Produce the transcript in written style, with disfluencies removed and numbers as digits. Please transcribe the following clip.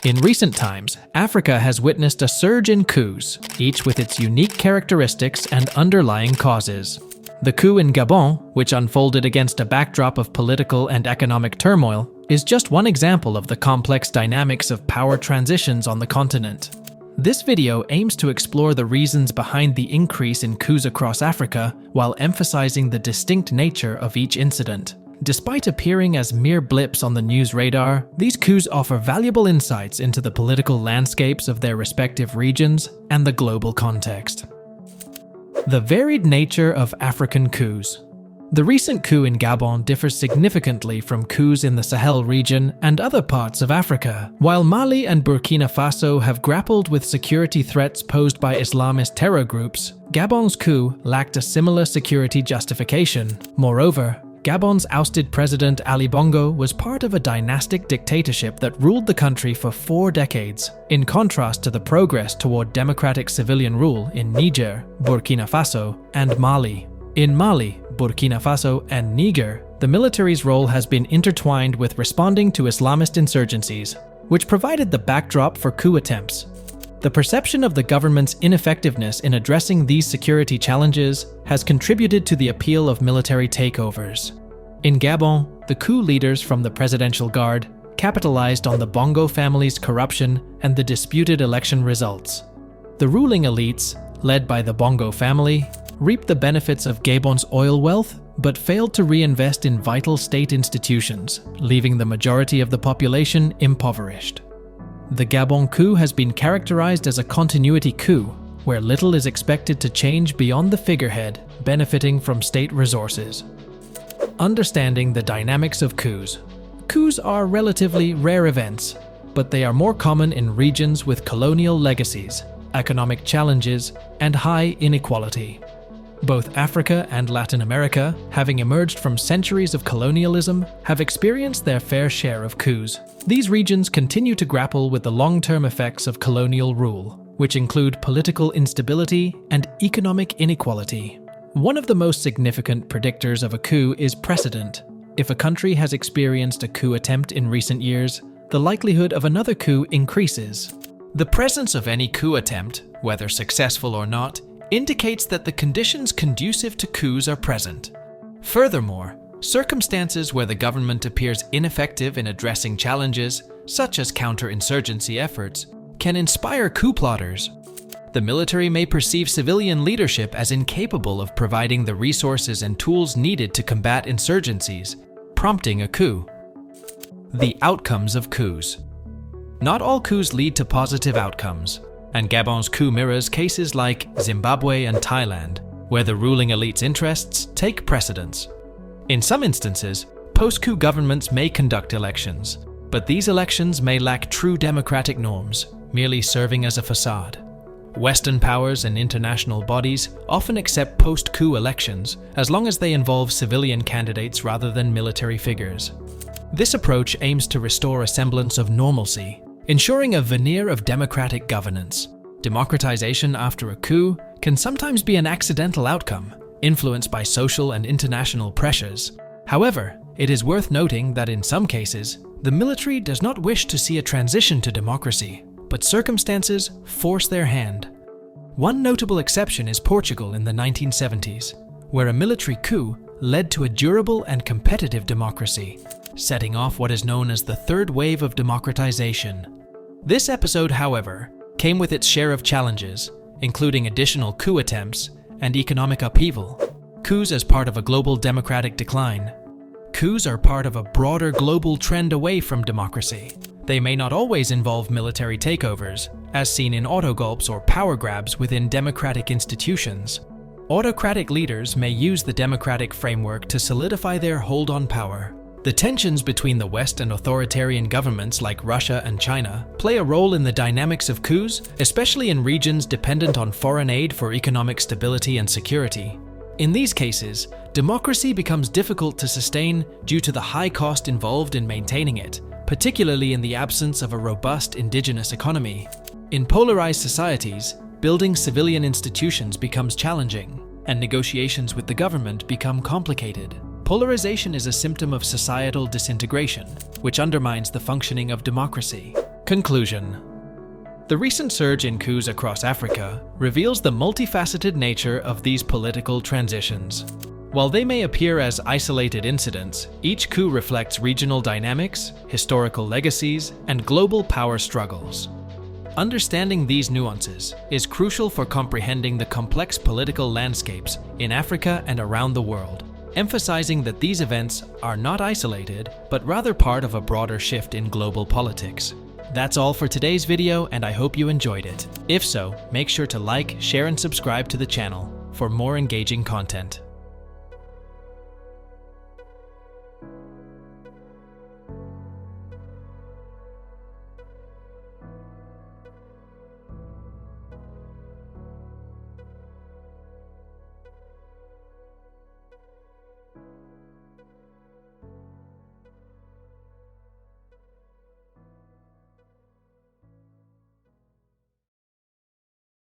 In recent times, Africa has witnessed a surge in coups, each with its unique characteristics and underlying causes. The coup in Gabon, which unfolded against a backdrop of political and economic turmoil, is just one example of the complex dynamics of power transitions on the continent. This video aims to explore the reasons behind the increase in coups across Africa while emphasizing the distinct nature of each incident. Despite appearing as mere blips on the news radar, these coups offer valuable insights into the political landscapes of their respective regions and the global context. The varied nature of African coups. The recent coup in Gabon differs significantly from coups in the Sahel region and other parts of Africa. While Mali and Burkina Faso have grappled with security threats posed by Islamist terror groups, Gabon's coup lacked a similar security justification. Moreover, Gabon's ousted president Ali Bongo was part of a dynastic dictatorship that ruled the country for 4 decades, in contrast to the progress toward democratic civilian rule in Niger, Burkina Faso, and Mali. In Mali, Burkina Faso, and Niger, the military's role has been intertwined with responding to Islamist insurgencies, which provided the backdrop for coup attempts. The perception of the government's ineffectiveness in addressing these security challenges has contributed to the appeal of military takeovers. In Gabon, the coup leaders from the Presidential Guard capitalized on the Bongo family's corruption and the disputed election results. The ruling elites, led by the Bongo family, reaped the benefits of Gabon's oil wealth, but failed to reinvest in vital state institutions, leaving the majority of the population impoverished. The Gabon coup has been characterized as a continuity coup, where little is expected to change beyond the figurehead, benefiting from state resources. Understanding the dynamics of coups. Coups are relatively rare events, but they are more common in regions with colonial legacies, economic challenges, and high inequality. Both Africa and Latin America, having emerged from centuries of colonialism, have experienced their fair share of coups. These regions continue to grapple with the long-term effects of colonial rule, which include political instability and economic inequality. One of the most significant predictors of a coup is precedent. If a country has experienced a coup attempt in recent years, the likelihood of another coup increases. The presence of any coup attempt, whether successful or not, indicates that the conditions conducive to coups are present. Furthermore, circumstances where the government appears ineffective in addressing challenges, such as counter-insurgency efforts, can inspire coup plotters. The military may perceive civilian leadership as incapable of providing the resources and tools needed to combat insurgencies, prompting a coup. The outcomes of coups. Not all coups lead to positive outcomes, and Gabon's coup mirrors cases like Zimbabwe and Thailand, where the ruling elite's interests take precedence. In some instances, post-coup governments may conduct elections, but these elections may lack true democratic norms, merely serving as a facade. Western powers and international bodies often accept post-coup elections as long as they involve civilian candidates rather than military figures. This approach aims to restore a semblance of normalcy, ensuring a veneer of democratic governance. Democratization after a coup can sometimes be an accidental outcome, influenced by social and international pressures. However, it is worth noting that in some cases, the military does not wish to see a transition to democracy, but circumstances force their hand. One notable exception is Portugal in the 1970s, where a military coup led to a durable and competitive democracy, setting off what is known as the third wave of democratization. This episode, however, came with its share of challenges, including additional coup attempts and economic upheaval. Coups as part of a global democratic decline. Coups are part of a broader global trend away from democracy. They may not always involve military takeovers, as seen in autogolps or power grabs within democratic institutions. Autocratic leaders may use the democratic framework to solidify their hold on power. The tensions between the West and authoritarian governments like Russia and China play a role in the dynamics of coups, especially in regions dependent on foreign aid for economic stability and security. In these cases, democracy becomes difficult to sustain due to the high cost involved in maintaining it, particularly in the absence of a robust indigenous economy. In polarized societies, building civilian institutions becomes challenging, and negotiations with the government become complicated. Polarization is a symptom of societal disintegration, which undermines the functioning of democracy. Conclusion. The recent surge in coups across Africa reveals the multifaceted nature of these political transitions. While they may appear as isolated incidents, each coup reflects regional dynamics, historical legacies, and global power struggles. Understanding these nuances is crucial for comprehending the complex political landscapes in Africa and around the world, emphasizing that these events are not isolated, but rather part of a broader shift in global politics. That's all for today's video, and I hope you enjoyed it. If so, make sure to like, share, and subscribe to the channel for more engaging content.